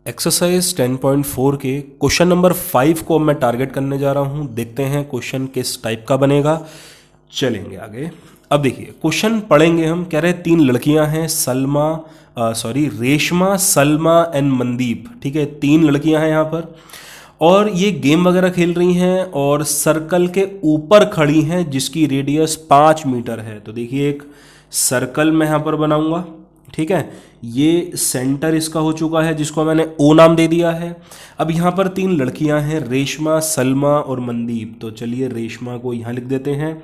Exercise 10.4 के question number 5 को मैं टारगेट करने जा रहा हूं। देखते हैं क्वेश्चन किस टाइप का बनेगा। चलेंगे आगे। अब देखिए क्वेश्चन पढ़ेंगे हम। कह रहे हैं 3 लड़कियां हैं, रेशमा, सलमा एंड मनदीप। ठीक है, 3 लड़कियां हैं यहाँ पर और ये गेम वगैरह खेल रही हैं और सर्कल के ऊपर खड़ी हैं जिसकी रेडियस 5 मीटर है। तो देखिए एक सर्कल मैं यहाँ पर बनाऊंगा। ठीक है, ये सेंटर इसका हो चुका है जिसको मैंने ओ नाम दे दिया है। अब यहाँ पर 3 लड़कियां हैं, रेशमा, सलमा और मनदीप। तो चलिए रेशमा को यहाँ लिख देते हैं,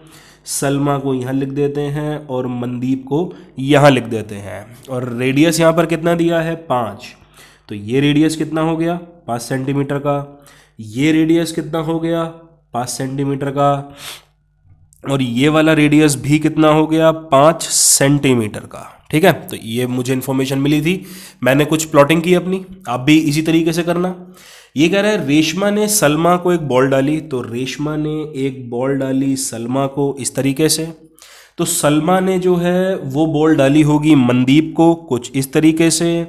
सलमा को यहाँ लिख देते हैं और मनदीप को यहाँ लिख देते हैं। और रेडियस यहाँ पर कितना दिया है, 5। तो ये रेडियस कितना हो गया, 5 सेंटीमीटर का। ये रेडियस कितना हो गया, 5 सेंटीमीटर का। और ये वाला रेडियस भी कितना हो गया, 5 सेंटीमीटर का। ठीक है, तो ये मुझे इन्फॉर्मेशन मिली थी, मैंने कुछ प्लॉटिंग की अपनी। आप भी इसी तरीके से करना। ये कह रहा है रेशमा ने सलमा को एक बॉल डाली। तो रेशमा ने एक बॉल डाली सलमा को इस तरीके से। तो सलमा ने जो है वो बॉल डाली होगी मनदीप को कुछ इस तरीके से।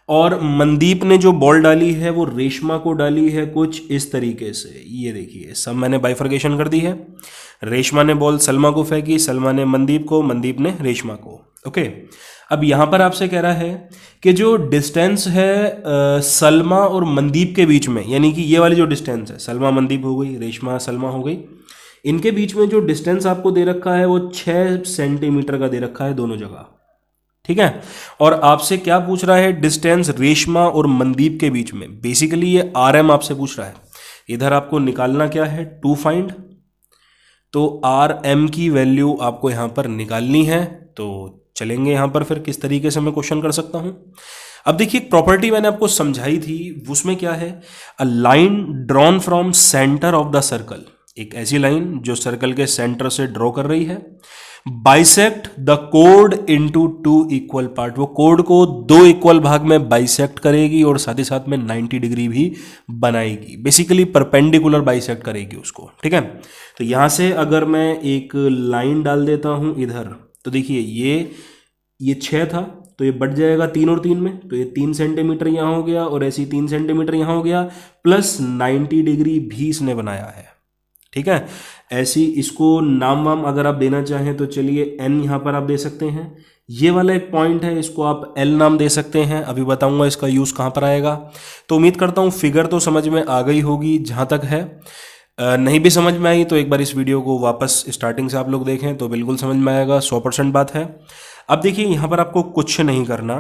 और मनदीप ने जो बॉल डाली है वो रेशमा को डाली है कुछ इस तरीके से। ये देखिए सब मैंने बाइफर्केशन कर दी है। रेशमा ने बॉल सलमा को फेंकी, सलमा ने मनदीप को, मनदीप ने रेशमा को। ओके, अब यहाँ पर आपसे कह रहा है कि जो डिस्टेंस है सलमा और मनदीप के बीच में, यानी कि ये वाली जो डिस्टेंस है, सलमा मनदीप हो गई, रेशमा सलमा हो गई, इनके बीच में जो डिस्टेंस आपको दे रखा है वो 6 सेंटीमीटर का दे रखा है दोनों जगह। ठीक है, और आपसे क्या पूछ रहा है, डिस्टेंस रेशमा और मनदीप के बीच में। बेसिकली ये RM आपसे पूछ रहा है। इधर आपको निकालना क्या है, टू फाइंड। तो RM की वैल्यू आपको यहां पर निकालनी है। तो चलेंगे यहां पर फिर किस तरीके से मैं क्वेश्चन कर सकता हूं। अब देखिए एक प्रॉपर्टी मैंने आपको समझाई थी, उसमें क्या है, a line drawn from centre of the circle. एक ऐसी लाइन जो सर्कल के सेंटर से ड्रॉ कर रही है, bisect the code into 2 equal part. वो कोड को 2 इक्वल भाग में बाइसेक्ट करेगी और साथ ही साथ में 90 डिग्री भी बनाएगी। बेसिकली परपेंडिकुलर बाइसेक्ट करेगी उसको। ठीक है, तो यहां से अगर मैं एक लाइन डाल देता हूं इधर, तो देखिए ये 6 था तो ये बढ़ जाएगा 3 और 3 में। तो ये 3 सेंटीमीटर यहां हो गया और ऐसी 3 सेंटीमीटर यहां हो गया, प्लस 90 डिग्री भी इसने बनाया है। ठीक है, ऐसी इसको नाम वाम अगर आप देना चाहें तो चलिए N यहाँ पर आप दे सकते हैं। ये वाला एक पॉइंट है, इसको आप L नाम दे सकते हैं। अभी बताऊंगा इसका यूज़ कहाँ पर आएगा। तो उम्मीद करता हूँ फिगर तो समझ में आ गई होगी जहाँ तक है। नहीं भी समझ में आई तो एक बार इस वीडियो को वापस स्टार्टिंग से आप लोग देखें तो बिल्कुल समझ में आएगा, 100% बात है। अब देखिए यहाँ पर आपको कुछ नहीं करना।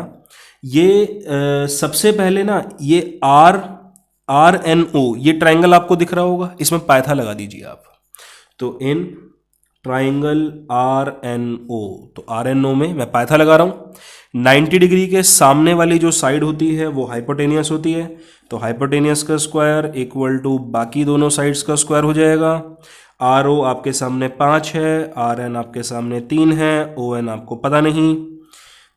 ये सबसे पहले ना ये RNO, ये ट्राइंगल आपको दिख रहा होगा, इसमें पाइथा लगा दीजिए आप। तो इन ट्राइंगल RNO, तो RNO में मैं पाइथा लगा रहा हूं। 90 डिग्री के सामने वाली जो साइड होती है वो हाइपोटेनियस होती है। तो हाइपोटेनियस का स्क्वायर इक्वल टू बाकी दोनों साइड्स का स्क्वायर हो जाएगा। RO आपके सामने 5 है, RN आपके सामने 3 है, ON आपको पता नहीं।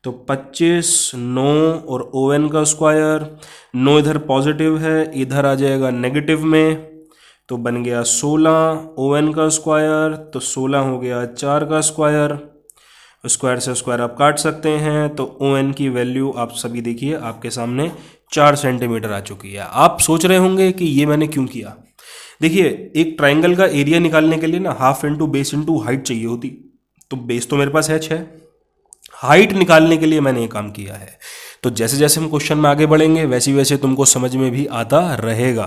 तो 25, 9 और ON का स्क्वायर, 9 इधर पॉजिटिव है, इधर आ जाएगा नेगेटिव में, तो बन गया 16। ON का स्क्वायर, तो 16 हो गया 4 का स्क्वायर, स्क्वायर से स्क्वायर आप काट सकते हैं। तो ON की वैल्यू आप सभी देखिए आपके सामने 4 सेंटीमीटर आ चुकी है। आप सोच रहे होंगे कि ये मैंने क्यों किया। देखिए एक ट्राइंगल का एरिया निकालने के लिए ना half into base into height चाहिए होती। तो बेस तो मेरे पास है 6, हाइट निकालने के लिए मैंने ये काम किया है। तो जैसे जैसे हम क्वेश्चन में आगे बढ़ेंगे वैसे वैसे तुमको समझ में भी आता रहेगा।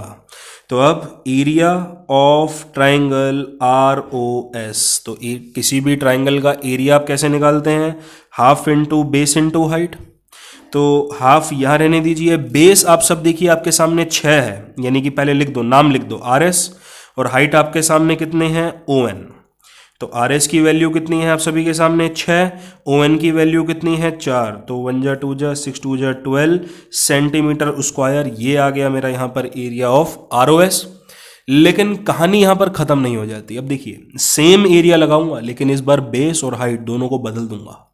तो अब एरिया ऑफ ट्राइंगल ROS, तो किसी भी ट्राइंगल का एरिया आप कैसे निकालते हैं, half into base into height. तो हाफ यहाँ रहने दीजिए, बेस आप सब देखिए आपके सामने 6 है, यानी कि पहले लिख दो, नाम लिख दो RS, और हाइट आपके सामने कितने हैं, ON। तो RS की वैल्यू कितनी है आप सभी के सामने, 6। ON की वैल्यू कितनी है, 4। तो 1 जा 2 जा 6 2 जा 12 सेंटीमीटर स्क्वायर। ये आ गया मेरा यहाँ पर एरिया ऑफ ROS। लेकिन कहानी यहाँ पर ख़त्म नहीं हो जाती। अब देखिए सेम एरिया लगाऊंगा लेकिन इस बार बेस और हाइट दोनों को बदल दूंगा।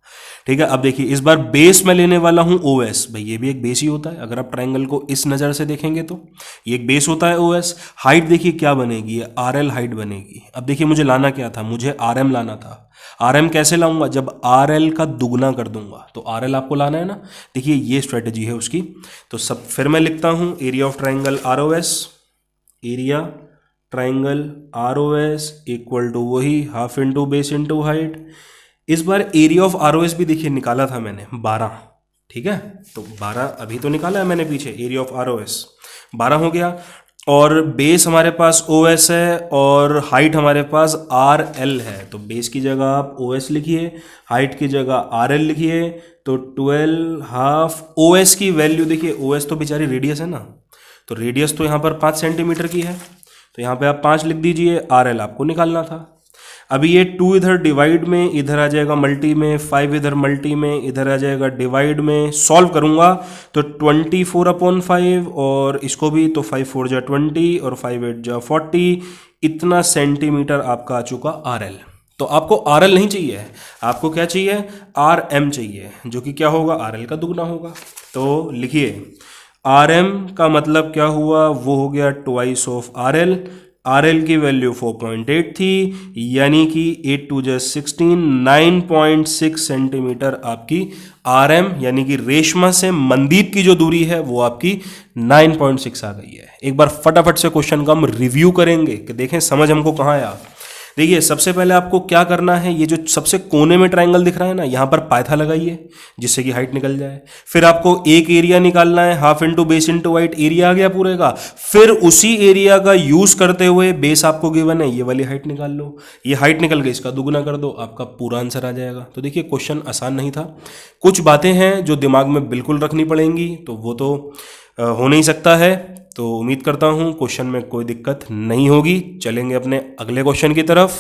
ठीक है। अब देखिए इस बार बेस में लेने वाला हूं OS, भाई ये भी एक बेस ही होता है, अगर आप ट्रायंगल को इस नज़र से देखेंगे तो ये एक बेस होता है OS। हाइट देखिए क्या बनेगी, ये RL हाइट बनेगी। अब देखिए मुझे लाना क्या था, मुझे RM लाना था। RM कैसे लाऊंगा, जब RL का दुगना कर दूंगा, तो RL आपको लाना है ना। देखिए ये स्ट्रेटजी है उसकी। तो सब फिर मैं लिखता हूं area of triangle ROS, area triangle ROS equal to वही half into base into height. इस बार एरिया ऑफ ROS भी देखिए निकाला था मैंने 12, ठीक है। तो 12 अभी तो निकाला है मैंने पीछे, एरिया ऑफ ROS 12 हो गया। और बेस हमारे पास OS है और हाइट हमारे पास RL है, तो बेस की जगह आप OS लिखिए, हाइट की जगह RL लिखिए। तो 12 हाफ OS की वैल्यू देखिए, OS तो बेचारी रेडियस है ना, तो रेडियस तो यहाँ पर 5 सेंटीमीटर की है, तो यहाँ पे आप 5 लिख दीजिए। RL आपको निकालना था। अभी ये 2 इधर डिवाइड में, इधर आ जाएगा मल्टी में, 5 इधर मल्टी में, इधर आ जाएगा डिवाइड में। सॉल्व करूंगा तो 24/5 और इसको भी, तो 5 4 जा 20 और 5 8 जा 40, इतना सेंटीमीटर आपका आ चुका RL। तो आपको RL नहीं चाहिए, आपको क्या चाहिए, RM चाहिए, जो कि क्या होगा, RL का दुगना होगा। तो लिखिए RM का मतलब क्या हुआ, वो हो गया ट्वाइस ऑफ RL। RL की वैल्यू 4.8 थी, यानी कि 8 2 जा 16, 9.6 सेंटीमीटर आपकी RM यानी कि रेशमा से मनदीप की जो दूरी है वो आपकी 9.6 आ गई है। एक बार फटाफट से क्वेश्चन का हम रिव्यू करेंगे कि देखें समझ हमको कहाँ आया। देखिए सबसे पहले आपको क्या करना है, ये जो सबसे कोने में ट्रायंगल दिख रहा है ना, यहाँ पर पायथा लगाइए जिससे कि हाइट निकल जाए। फिर आपको एक एरिया निकालना है, half into base into height, area आ गया पूरे का। फिर उसी एरिया का यूज करते हुए बेस आपको गिवन है, ये वाली हाइट निकाल लो, ये हाइट निकल गई, इसका दुगुना कर दो, आपका पूरा आंसर आ जाएगा। तो देखिए क्वेश्चन आसान नहीं था, कुछ बातें हैं जो दिमाग में बिल्कुल रखनी पड़ेंगी, तो वो तो हो नहीं सकता है। तो उम्मीद करता हूँ क्वेश्चन में कोई दिक्कत नहीं होगी। चलेंगे अपने अगले क्वेश्चन की तरफ।